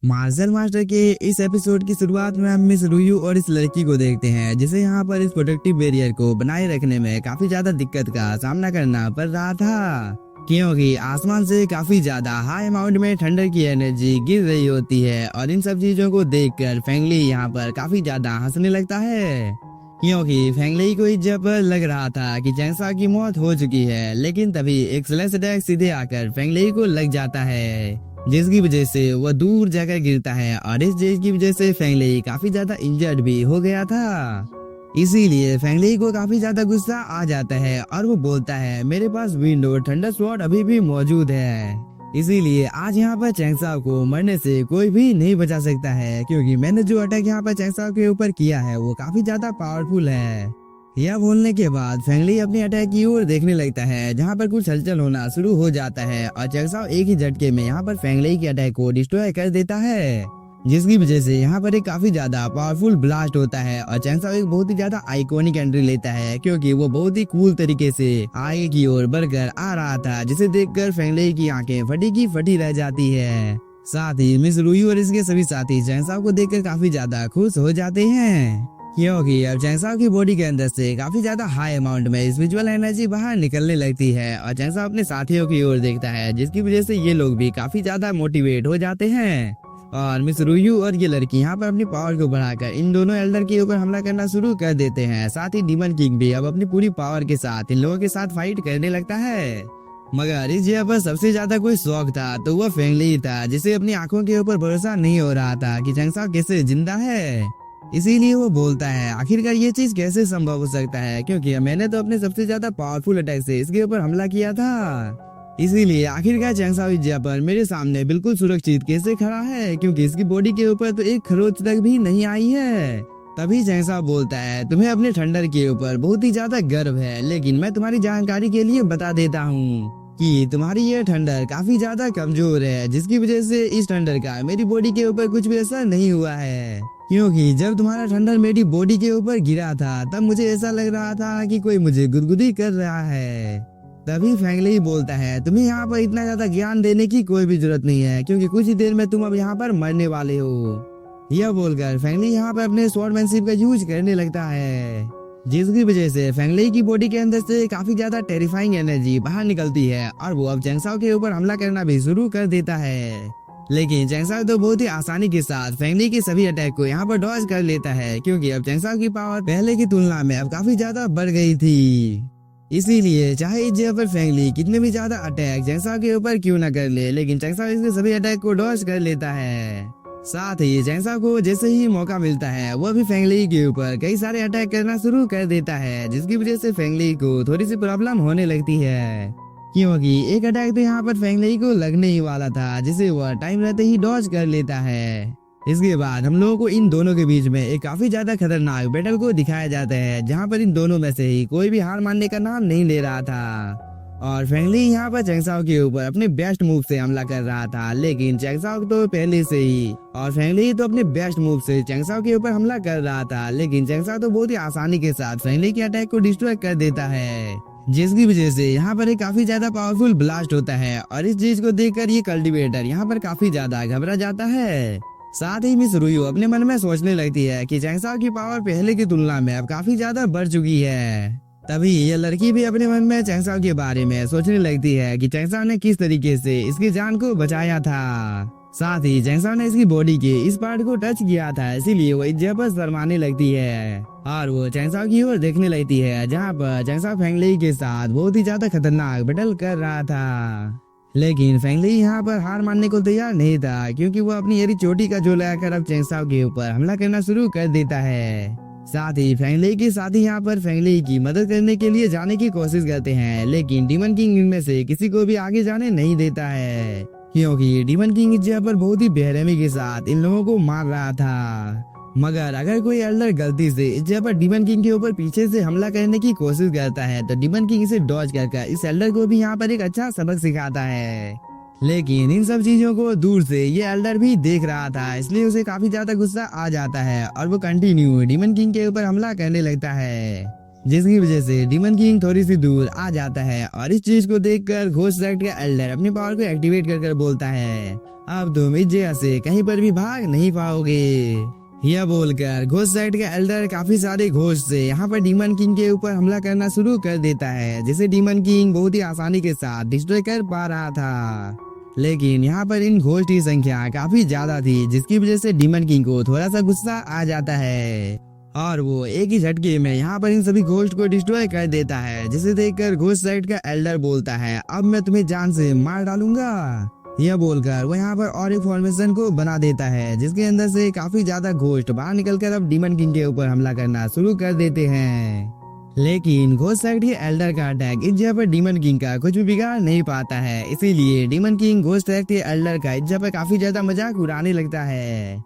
Martial master के इस episode की शुरुआत में हम मिस रुयू और इस लड़की को देखते हैं जिसे यहाँ पर इस प्रोटेक्टिव बैरियर को बनाए रखने में काफी ज्यादा दिक्कत का सामना करना पड़ रहा था, क्योंकि आसमान से काफी ज्यादा हाई अमाउंट में थंडर की एनर्जी गिर रही होती है। और इन सब चीजों को देखकर फेंगली यहाँ पर काफी ज्यादा हंसने लगता है, क्योंकि फेंगली को इस जगह पर लग रहा था कि चैंगसा की मौत हो चुकी है। लेकिन तभी एक स्लैश अटैक सीधे आकर फेंगली को लग जाता है, जिसकी वजह से वह दूर जाकर गिरता है। और इस चीज की वजह से फेंगली काफी ज्यादा इंजर्ड भी हो गया था। इसीलिए फेंगली को काफी ज्यादा गुस्सा आ जाता है और वो बोलता है, मेरे पास विंड और थंडर स्वॉर्ड अभी भी मौजूद है, इसीलिए आज यहाँ पर चैंगसा को मरने से कोई भी नहीं बचा सकता है, क्योंकि मैंने जो अटैक यहाँ पर चैंगसा के ऊपर किया है वो काफी ज्यादा पावरफुल है। यह बोलने के बाद फेंगली अपने अटैक की ओर देखने लगता है, जहाँ पर कुछ हलचल होना शुरू हो जाता है और चैंगसा एक ही झटके में यहाँ पर फेंगली के अटैक को डिस्ट्रॉय कर देता है, जिसकी वजह से यहाँ पर एक काफी ज्यादा पावरफुल ब्लास्ट होता है। और चैंगसा एक बहुत ही ज्यादा आइकॉनिक एंट्री लेता है, क्योंकि वो बहुत ही कूल तरीके से आगे की ओर बढ़कर आ रहा था, जिसे देखकर फेंगली की आंखें फटी की फटी रह जाती है। साथ ही मिस रुयू और इसके सभी साथी चैंगसा को देखकर काफी ज्यादा खुश हो जाते हैं, क्योंकि अब चैंगसा की बॉडी के अंदर से काफी ज्यादा हाई अमाउंट में स्पिरिचुअल एनर्जी बाहर निकलने लगती है। और चैंगसा अपने साथियों की ओर देखता है, जिसकी वजह से ये लोग भी काफी ज्यादा मोटिवेट हो जाते हैं। और मिस रुयू और ये लड़की यहाँ पर अपनी पावर को बढ़ाकर इन दोनों एल्डर के ऊपर हमला करना शुरू कर देते हैं। साथ ही डीमन किंग भी अब अपनी पूरी पावर के साथ इन लोगों के साथ फाइट करने लगता है। मगर इस जगह पर सबसे ज्यादा कोई शौक था तो वह फेंगली था, जिसे अपनी आंखों के ऊपर भरोसा नहीं हो रहा था कि चैंगसा कैसे जिंदा है। इसीलिए वो बोलता है, आखिरकार ये चीज कैसे संभव हो सकता है, क्योंकि मैंने तो अपने सबसे ज्यादा पावरफुल अटैक से इसके ऊपर हमला किया था। इसीलिए आखिरकार चैंगसा इस जगह पर मेरे सामने बिल्कुल सुरक्षित कैसे खड़ा है, क्योंकि इसकी बॉडी के ऊपर तो एक खरोच तक भी नहीं आई है। तभी चैंगसा बोलता है, तुम्हें अपने थंडर के ऊपर बहुत ही ज्यादा गर्व है, लेकिन मैं तुम्हारी जानकारी के लिए बता देता हूँ कि तुम्हारी ये थंडर काफी ज्यादा कमजोर है, जिसकी वजह से इस थंडर का मेरी बॉडी के ऊपर कुछ भी असर नहीं हुआ है। क्योंकि जब तुम्हारा थंडर मेरी बॉडी के ऊपर गिरा था तब मुझे ऐसा लग रहा था कि कोई मुझे गुदगुदी कर रहा है। तभी फेंगली बोलता है, तुम्हें यहाँ पर इतना ज्यादा ज्ञान देने की कोई भी जरूरत नहीं है, क्योंकि कुछ ही देर में तुम अब यहाँ पर मरने वाले हो। यह बोलकर फेंगली यहाँ पर अपने स्वॉर्डमैनशिप का यूज करने लगता है, जिसकी वजह से फेंगली की बॉडी के अंदर से काफी ज्यादा टेरिफाइंग एनर्जी बाहर निकलती है और वो अब चैंगसा के ऊपर हमला करना भी शुरू कर देता है। लेकिन चैंगसा तो बहुत ही आसानी के साथ फेंगली के सभी अटैक को यहाँ पर डॉज कर लेता है, क्योंकि अब चैंगसा की पावर पहले की तुलना में अब काफी ज्यादा बढ़ गई थी। इसीलिए चाहे इस जगह पर फेंगली कितने भी ज्यादा अटैक चैंगसा के ऊपर क्यों न कर ले, लेकिन चैंगसा इसके सभी अटैक को डॉज कर लेता है। साथ ही चैंगसा को जैसे ही मौका मिलता है वह भी फेंगली के ऊपर कई सारे अटैक करना शुरू कर देता है, जिसकी वजह से फेंगली को थोड़ी सी प्रॉब्लम होने लगती है, क्योंकि एक अटैक तो यहाँ पर फेंगली को लगने ही वाला था, जिसे वह टाइम रहते ही डॉज कर लेता है। इसके बाद हम लोगों को इन दोनों के बीच में एक काफी ज्यादा खतरनाक बैटल को दिखाया जाता है, जहाँ पर इन दोनों में से ही कोई भी हार मानने का नाम नहीं ले रहा था। और फेंगली यहाँ पर चैंगसा के ऊपर अपने बेस्ट मूव से हमला कर रहा था, लेकिन चैंगसा तो पहले से ही और फेंगली तो अपने बेस्ट मूव से चैंगसा के ऊपर हमला कर रहा था, लेकिन चैंगसा तो बहुत ही आसानी के साथ फेंगली के अटैक को डिस्ट्रॉय कर देता है, जिसकी वजह से यहाँ पर एक काफी ज्यादा पावरफुल ब्लास्ट होता है। और इस चीज को देखकर ये कल्टीवेटर यहाँ पर काफी ज्यादा घबरा जाता है। साथ ही मिस रुयू अपने मन में सोचने लगती है कि चैंगसा की पावर पहले की तुलना में अब काफी ज्यादा बढ़ चुकी है। तभी ये लड़की भी अपने मन में चैंगसा के बारे में सोचने लगती है कि चैंगसा ने किस तरीके से इसकी जान को बचाया था। साथ ही चैंगसा ने इसकी बॉडी के इस पार्ट को टच किया था, इसीलिए वो इस जगह पर शर्माने लगती है और वो चैंगसा की ओर देखने लगती है, जहाँ पर चैंगसा फेंगली के साथ बहुत ही ज्यादा खतरनाक बैटल कर रहा था। लेकिन फेंगली यहाँ पर हार मानने को तैयार नहीं था, क्योंकि वो अपनी एरी चोटी का जो लगाकर अब चैंगसा के ऊपर हमला करना शुरू कर देता है। साथ ही फेंगली के साथी यहाँ पर फेंगली की मदद करने के लिए जाने की कोशिश करते हैं, लेकिन डीमन किंग इनमें से किसी को भी आगे जाने नहीं देता है, क्योंकि डीमन किंग इस जगह पर बहुत ही बेरहमी के साथ इन लोगों को मार रहा था। मगर अगर कोई एल्डर गलती से इस जगह पर डीमन किंग के ऊपर पीछे से हमला करने की कोशिश करता है तो डीमन किंग इसे डॉज कर इस एल्डर को भी यहाँ पर एक अच्छा सबक सिखाता है। लेकिन इन सब चीजों को दूर से ये एल्डर भी देख रहा था, इसलिए उसे काफी ज्यादा गुस्सा आ जाता है और वो कंटिन्यू डीमन किंग के ऊपर हमला करने लगता है, जिसकी वजह से डीमन किंग थोड़ी सी दूर आ जाता है। और इस चीज को देखकर घोस्ट सेक्ट का एल्डर अपनी पावर को एक्टिवेट कर बोलता है, अब तुम इस जगह से कहीं पर भी भाग नहीं पाओगे। यह बोलकर घोस्ट साइड का एल्डर काफी सारे घोस्ट से यहाँ पर डीमन किंग के ऊपर हमला करना शुरू कर देता है, जिसे डीमन किंग बहुत ही आसानी के साथ डिस्ट्रॉय कर पा रहा था। लेकिन यहाँ पर इन घोस्ट की संख्या काफी ज्यादा थी, जिसकी वजह से डीमन किंग को थोड़ा सा गुस्सा आ जाता है और वो एक ही झटके में यहाँ पर इन सभी घोस्ट को डिस्ट्रॉय कर देता है, जिसे देखकर घोस्ट साइड का एल्डर बोलता है, अब मैं तुम्हें जान से मार डालूंगा। यह बोलकर वो यहाँ पर और एक फॉर्मेशन को बना देता है, जिसके अंदर से काफी ज्यादा घोस्ट बाहर निकलकर अब डीमन किंग के ऊपर हमला करना शुरू कर देते हैं। लेकिन घोस्ट साइड के एल्डर का अटैक इस जगह पर डीमन किंग का कुछ भी बिगाड़ नहीं पाता है, इसीलिए डीमन किंग घोस्ट साइड के एल्डर का इस जगह पर काफी ज्यादा मजाक उड़ाने लगता है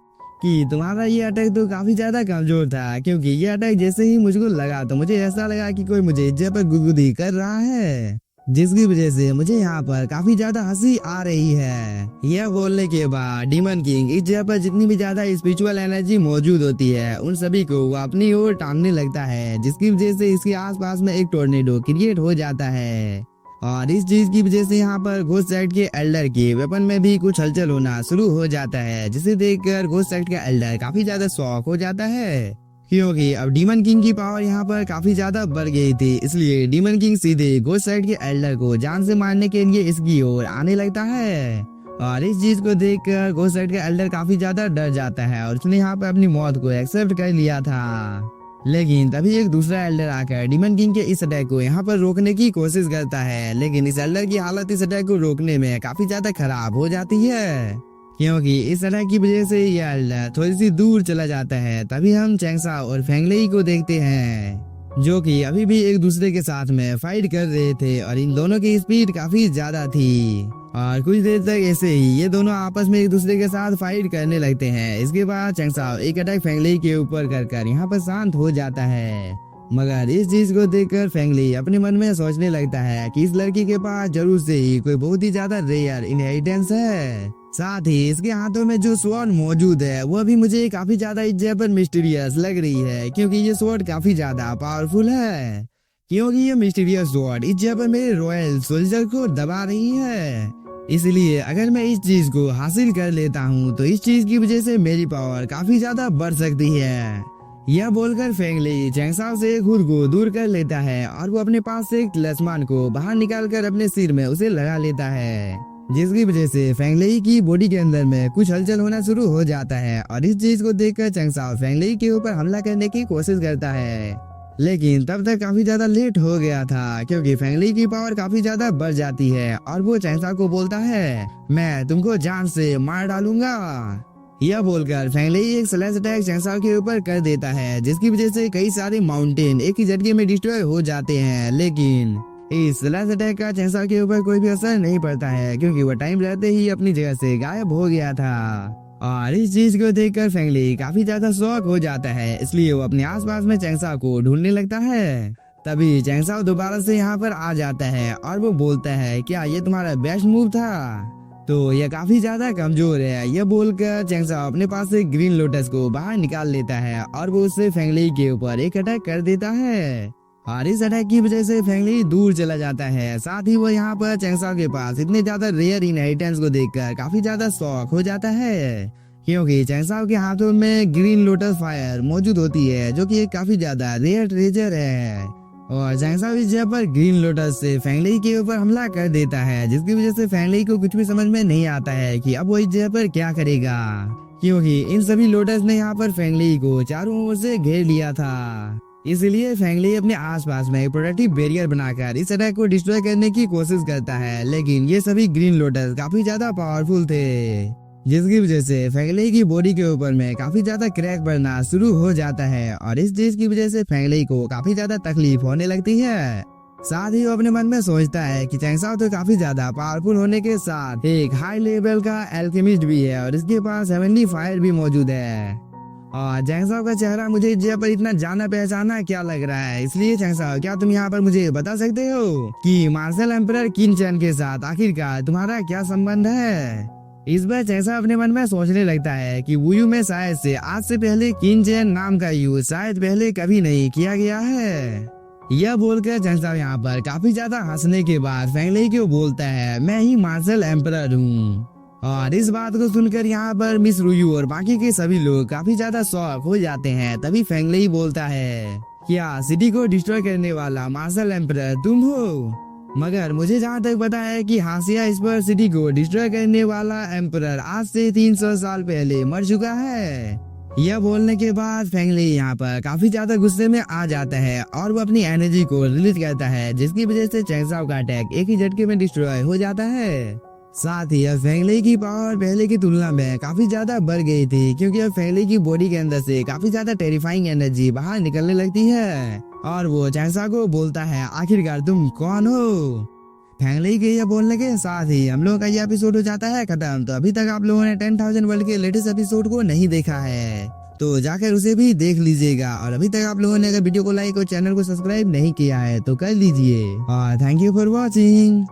कि तुम्हारा ये अटैक तो काफी ज्यादा कमजोर था, क्योंकि ये अटैक जैसे ही मुझको लगा तो मुझे ऐसा लगा कि कोई मुझे इस जगह पर गुदगुदी कर रहा है, जिसकी वजह से मुझे यहाँ पर काफी ज्यादा हंसी आ रही है। यह बोलने के बाद डीमन किंग इस जगह पर जितनी भी ज्यादा स्पिरिचुअल एनर्जी मौजूद होती है उन सभी को वो अपनी ओर टानने लगता है, जिसकी वजह से इसके आसपास में एक टोर्नेडो क्रिएट हो जाता है और इस चीज की वजह से यहाँ पर घोस्ट साइड के एल्डर के वेपन में भी कुछ हलचल होना शुरू हो जाता है, जिसे देखकर घोस्ट साइड का एल्डर काफी ज्यादा शॉक हो जाता है, क्योंकि अब डीमन किंग की पावर यहाँ पर काफी ज्यादा बढ़ गई थी। इसलिए डीमन किंग सीधे घोस्ट साइड के एल्डर को जान से मारने के लिए इसकी ओर आने लगता है और इस चीज को देखकर घोस्ट साइड का एल्डर काफी ज्यादा डर जाता है और उसने यहाँ पर अपनी मौत को एक्सेप्ट कर लिया था। लेकिन तभी एक दूसरा एल्डर आकर डीमन किंग के इस अटैक को यहाँ पर रोकने की कोशिश करता है, लेकिन इस एल्डर की हालत इस अटैक को रोकने में काफी ज्यादा खराब हो जाती है, क्योंकि इस अटैक की वजह से यह एल्डर थोड़ी सी दूर चला जाता है। तभी हम चैंगसा और फेंगलेई को देखते हैं, जो कि अभी भी एक दूसरे के साथ में फाइट कर रहे थे और इन दोनों की स्पीड काफी ज्यादा थी और कुछ देर तक ऐसे ही ये दोनों आपस में एक दूसरे के साथ फाइट करने लगते हैं। इसके बाद चैंगसा एक अटैक फेंगलेई के ऊपर कर यहाँ पर शांत हो जाता है, मगर इस चीज को देखकर फेंगलेई अपने मन में सोचने लगता है कि इस लड़की के पास जरूर से ही कोई बहुत ही ज्यादा रेयर इनहेरिटेंस है, साथ ही इसके हाथों में जो स्वॉर्ड मौजूद है वो भी मुझे काफी ज्यादा इस जगह पर मिस्टीरियस लग रही है, क्योंकि ये स्वॉर्ड काफी ज्यादा पावरफुल है, क्योंकि ये मिस्टीरियस स्वॉर्ड इस जगह पर मेरे रॉयल सोल्जर को दबा रही है। इसलिए अगर मैं इस चीज को हासिल कर लेता हूँ तो इस चीज की वजह से मेरी पावर काफी ज्यादा बढ़ सकती है। यह बोलकर फेंगलेई चैंगसा से खुद को दूर कर लेता है और वो अपने पास से एक तलिस्मान को बाहर निकालकर अपने सिर में उसे लगा लेता है, जिसकी वजह से फेंगलेई की बॉडी के अंदर में कुछ हलचल होना शुरू हो जाता है और इस चीज को देखकर चैंगसा फेंगलेई के ऊपर हमला करने की कोशिश करता है, लेकिन तब तक काफी ज्यादा लेट हो गया था, क्योंकि फेंगलेई की पावर काफी ज्यादा बढ़ जाती है और वो चैंगसा को बोलता है, मैं तुमको जान से मार डालूंगा। यह बोलकर फेंगलेई एक स्लैश अटैक चैंगसा के ऊपर कर देता है, जिसकी वजह से कई सारे माउंटेन एक ही झटके में डिस्ट्रॉय हो जाते हैं, लेकिन इस स्लैश अटैक का चैंगसा के ऊपर कोई भी असर नहीं पड़ता है, क्योंकि वह टाइम रहते ही अपनी जगह से गायब हो गया था। और इस चीज को देखकर फेंगलेई काफी ज्यादा शॉक हो जाता है, इसलिए वो अपने आसपास में चैंगसा को ढूंढने लगता है। तभी चैंगसा दोबारा से यहाँ पर आ जाता है और वो बोलता है, क्या ये तुम्हारा बेस्ट मूव था? तो यह काफी ज्यादा कमजोर है। यह बोलकर चैंगसा अपने पास से ग्रीन लोटस को बाहर निकाल लेता है और वो उससे फेंगलेई के ऊपर एक अटैक कर देता है और इस अटैक की वजह से फेंगलेई दूर चला जाता है। साथ ही वो यहाँ पर चैंगसा के पास इतने ज्यादा रेयर इनहेरिटेंस को देखकर काफी ज्यादा शॉक हो जाता है, क्योंकि चैंगसा के हाथों में ग्रीन लोटस फायर मौजूद होती है, जो कि एक काफी ज्यादा रेयर ट्रेजर है। और चैंगसा इस जगह पर ग्रीन लोटस से फेंगलेई के ऊपर हमला कर देता है, जिसकी वजह से फेंगलेई को कुछ भी समझ में नहीं आता है कि अब वो इस जगह पर क्या करेगा, क्योंकि इन सभी लोटस ने यहाँ पर फेंगलेई को चारों ओर से घेर लिया था। इसलिए फेंगलेई अपने आसपास में एक प्रोटेक्टिव बैरियर बनाकर इस अटैक को डिस्ट्रॉय करने की कोशिश करता है, लेकिन ये सभी ग्रीन लोटस काफी ज्यादा पावरफुल थे, जिसकी वजह से फेंगलेई की बॉडी के ऊपर में काफी ज्यादा क्रैक पड़ना शुरू हो जाता है और इस चीज की वजह से फेंगलेई को काफी ज्यादा तकलीफ होने लगती है। साथ ही वो अपने मन में सोचता है कि चैंगसा तो काफी ज्यादा पावरफुल होने के साथ एक हाई लेवल का एल्केमिस्ट भी है और इसके पास हेवनली फायर भी मौजूद है। और चैंगसा का चेहरा मुझे इस जगह पर इतना जाना पहचाना क्या लग रहा है, इसलिए चैंगसा क्या तुम यहाँ पर मुझे बता सकते हो कि मार्शल एम्परर किन चैन के साथ आखिरकार तुम्हारा क्या संबंध है? इस बार चैंगसा अपने मन में सोचने लगता है कि वुयू में शायद से आज से पहले किन चैन नाम का यूज शायद पहले कभी नहीं किया गया है। यह बोलकर चैंगसा यहाँ पर काफी ज्यादा हंसने के बाद फेंगलेई को बोलता है, मैं ही मार्शल एम्परर हूँ। और इस बात को सुनकर यहाँ पर मिस रुयू और बाकी के सभी लोग काफी ज्यादा शॉक हो जाते हैं। तभी फेंगली बोलता है, क्या सिटी को डिस्ट्रॉय करने वाला मार्शल एम्परर तुम हो? मगर मुझे जहाँ तक पता है कि हाशिया स्पर सिटी को डिस्ट्रॉय करने वाला एम्परर आज से 300 साल पहले मर चुका है। यह बोलने के बाद फेंगली यहाँ पर काफी ज्यादा गुस्से में आ जाता है और वो अपनी एनर्जी को रिलीज करता है, जिसकी वजह से चैंगसाओ का अटैक एक ही झटके में डिस्ट्रॉय हो जाता है। साथ ही अब फेंगली की पावर पहले की तुलना में काफी ज्यादा बढ़ गई थी, क्योंकि अब फेंगली की बॉडी के अंदर से काफी ज्यादा टेरिफाइंग एनर्जी बाहर निकलने लगती है और वो चैंगसाओ को बोलता है, आखिरकार तुम कौन हो? फेंगली के ये बोलने के साथ ही हम लोगों का ये एपिसोड हो जाता है खत्म। तो अभी तक आप लोगों ने 10,000 वर्ल्ड के लेटेस्ट एपिसोड को नहीं देखा है तो जाकर उसे भी देख लीजिएगा। और अभी तक आप लोगों ने अगर वीडियो को लाइक और चैनल को सब्सक्राइब नहीं किया है तो कर लीजिए। और थैंक यू फॉर वॉचिंग।